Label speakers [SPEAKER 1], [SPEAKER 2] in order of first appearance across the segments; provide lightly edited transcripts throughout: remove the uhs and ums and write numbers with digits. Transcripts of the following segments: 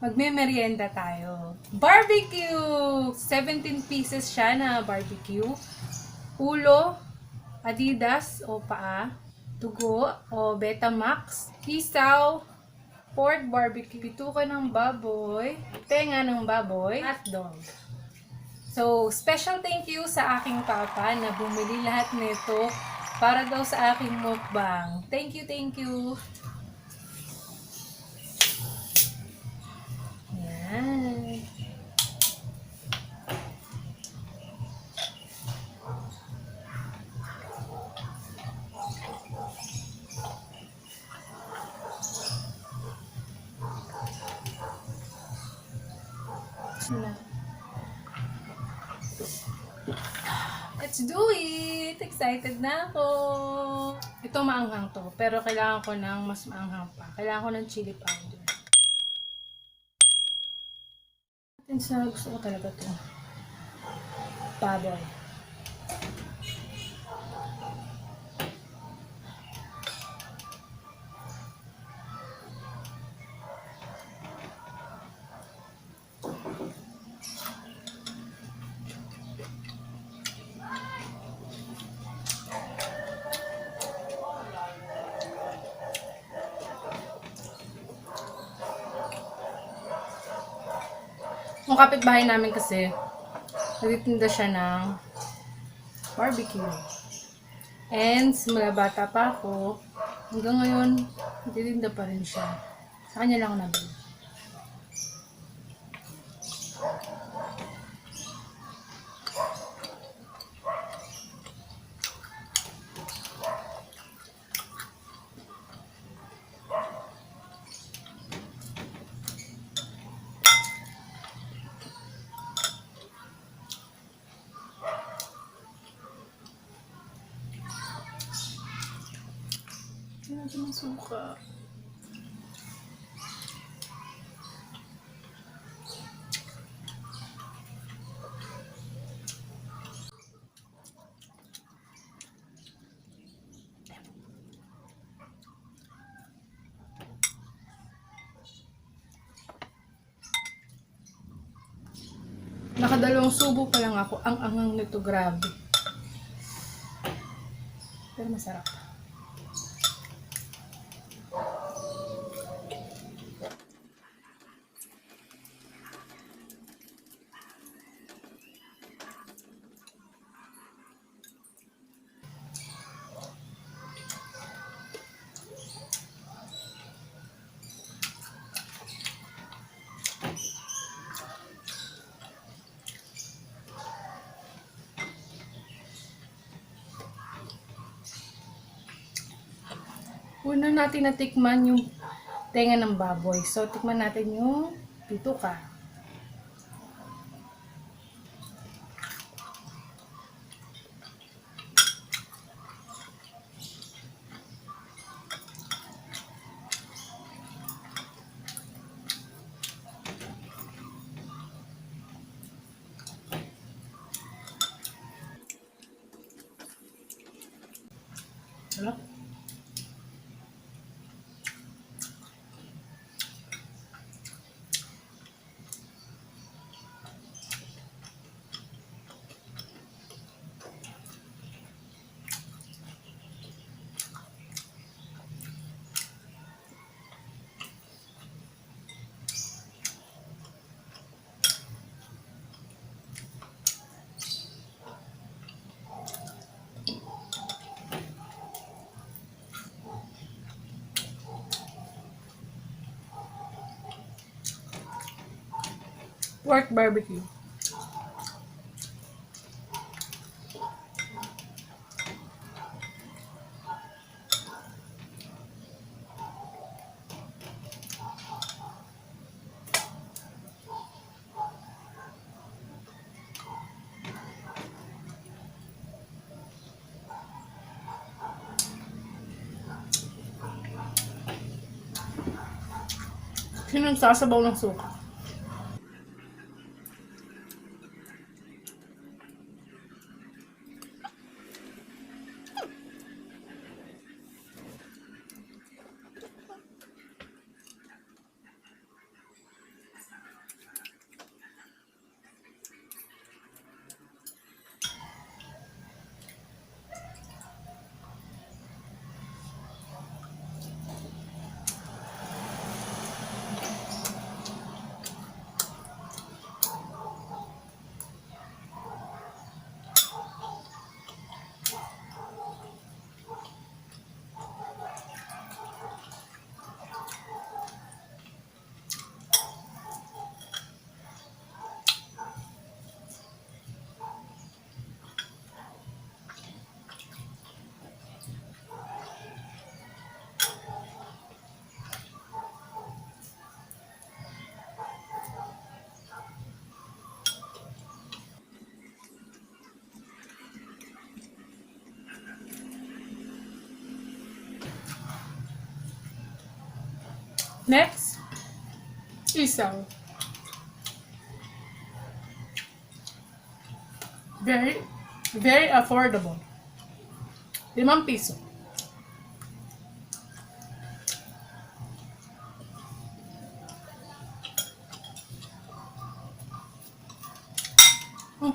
[SPEAKER 1] Magme-merienda tayo. Barbecue! 17 pieces siya na barbecue. Ulo, Adidas o paa, tugo o Betamax, isaw, pork barbecue, bituka ng baboy, tenga ng baboy, hotdog. So, special thank you sa aking papa na bumili lahat nito para daw sa aking mukbang. Thank you, thank you. Yan. Let's do it! Excited na ako! Ito maanghang to, pero kailangan ko ng mas maanghang pa. Kailangan ko ng chili powder. Sa gusto ko talaga to. Baboy. Yung kapitbahay namin kasi, nagtitinda siya ng barbecue. And simula bata pa ako, hanggang ngayon, nagtitinda pa rin siya. Sa kanya lang ako nabili. Hindi natin ang suka. Nakadalawang subo pa lang ako. Ang angang nito, grabe. Pero masarap. Una natin natikman yung tenga ng baboy. So, tikman natin yung bituka. Sarap. Pork barbecue. Sino nagsasabaw ng suka? Next, isang. Very, very affordable. 5 piso. Hmm.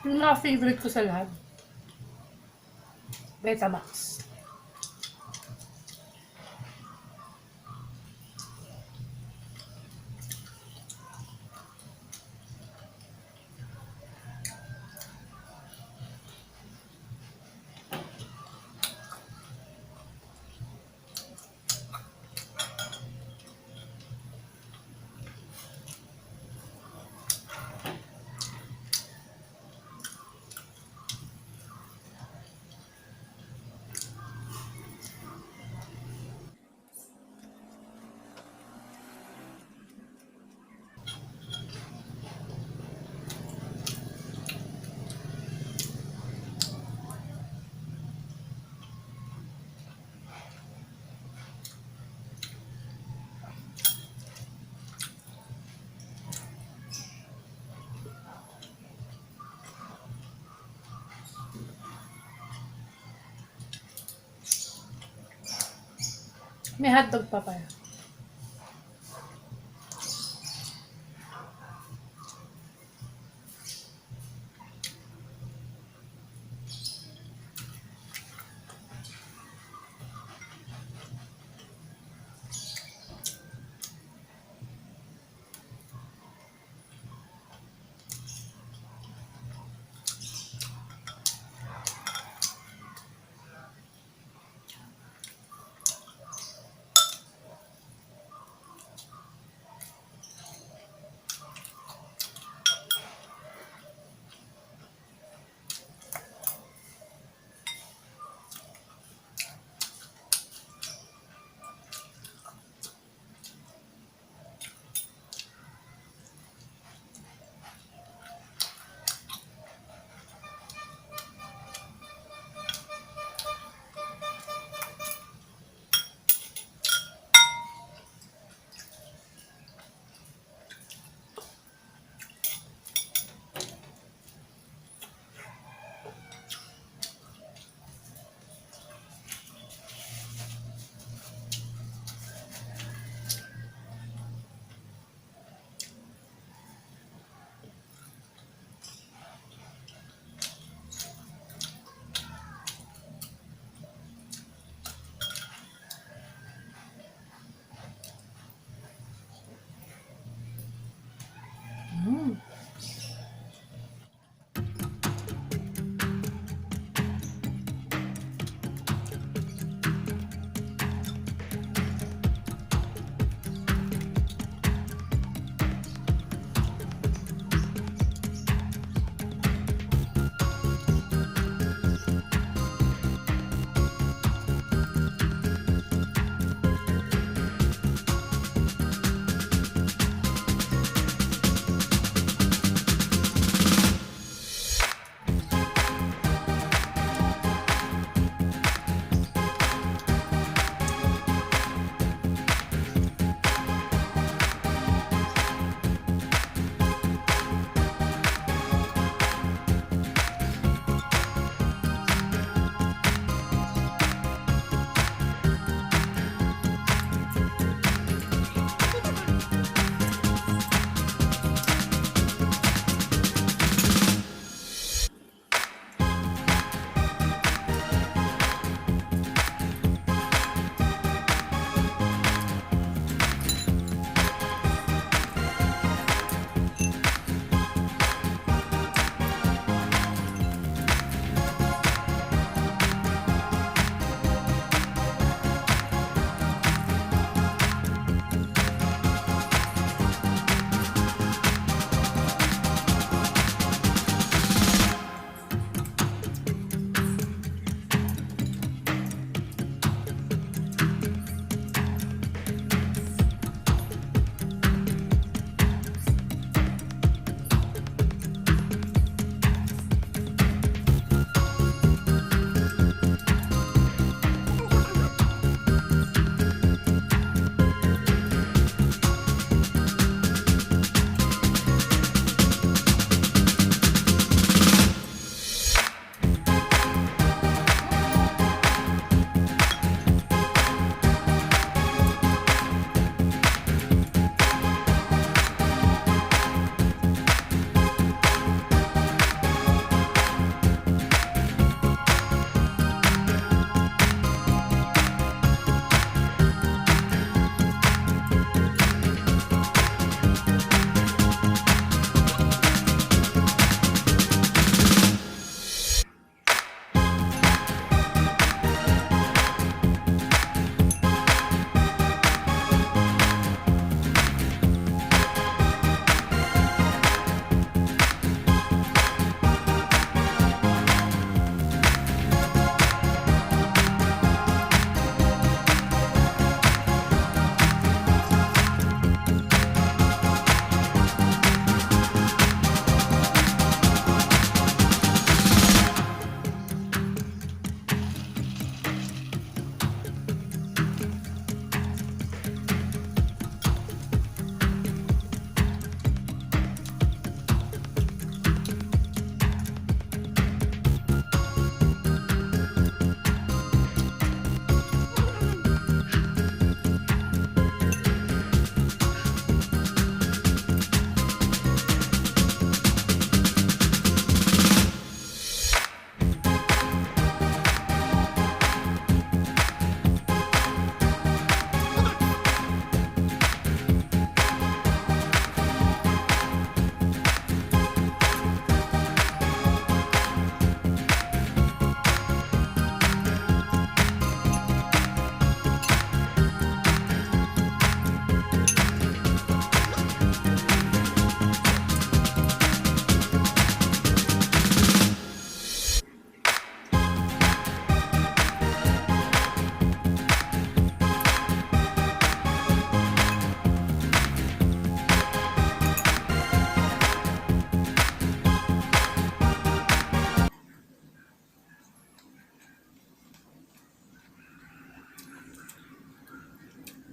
[SPEAKER 1] Yung mga favorite ko sa lahat, Betamax. May hotdog pa pala.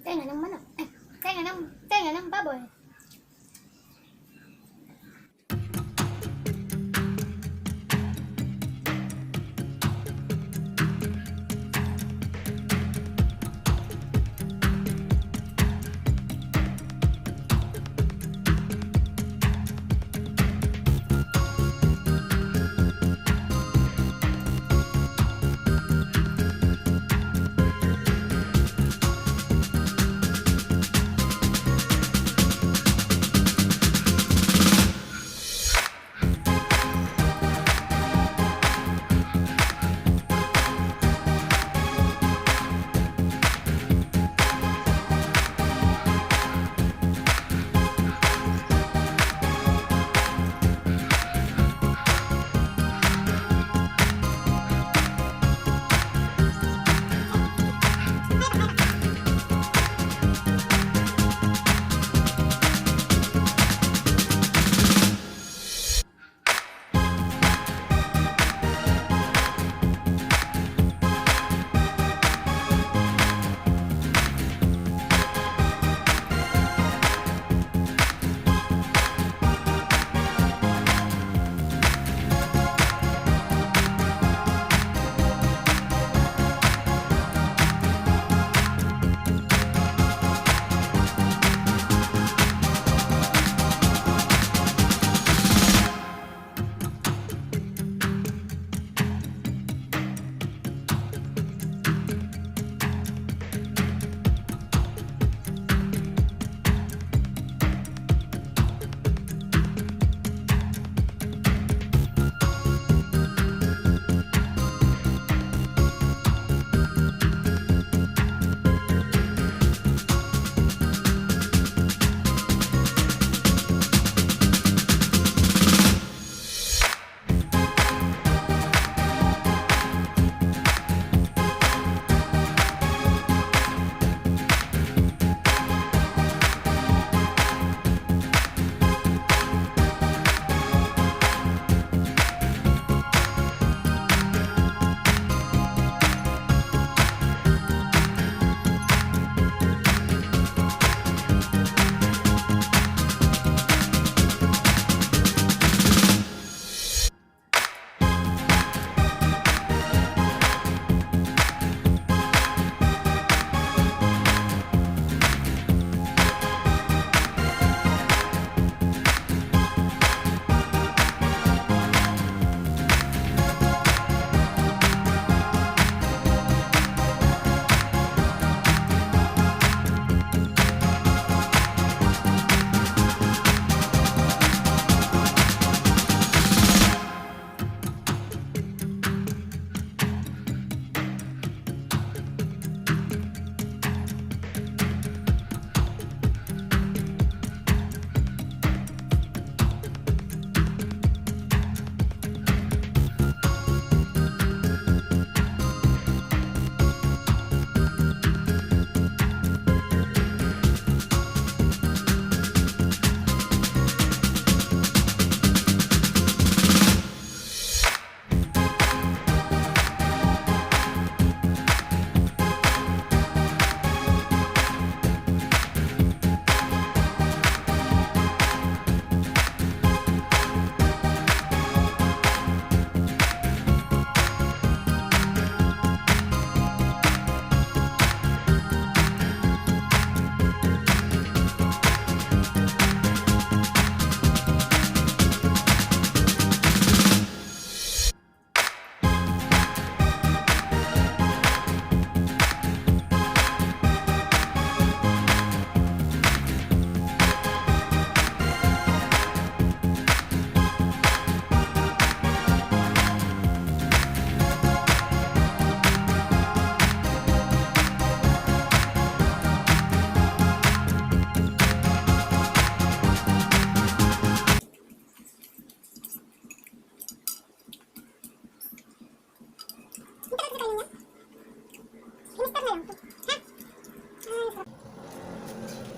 [SPEAKER 2] Tenga ng manok. Tenga ng baboy.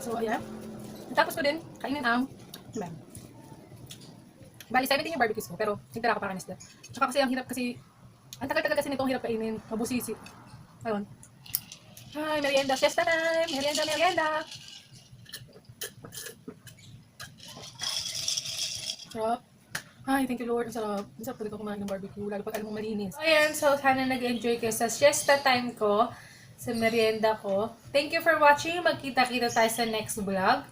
[SPEAKER 1] So, ayan. Tapos ko din, kainin ang lamb. Bali, 17 yung barbecues ko, pero sigtara ko para kanis dyan. Tsaka kasi ang hirap kasi, ang tagal-tagal kasi nito, ang hirap kainin, mabusisi. Ayun. Ay, merienda. Siesta time. Merienda, merienda. Sarap. Ay, thank you Lord. Ang sarap. Ang sarap talaga kumain ng barbecue. Lalo pag alam mo malinis. Ayan, so sana nag-enjoy kayo sa siesta time ko. Sa merienda ko. Thank you for watching. Magkita-kita tayo sa next vlog.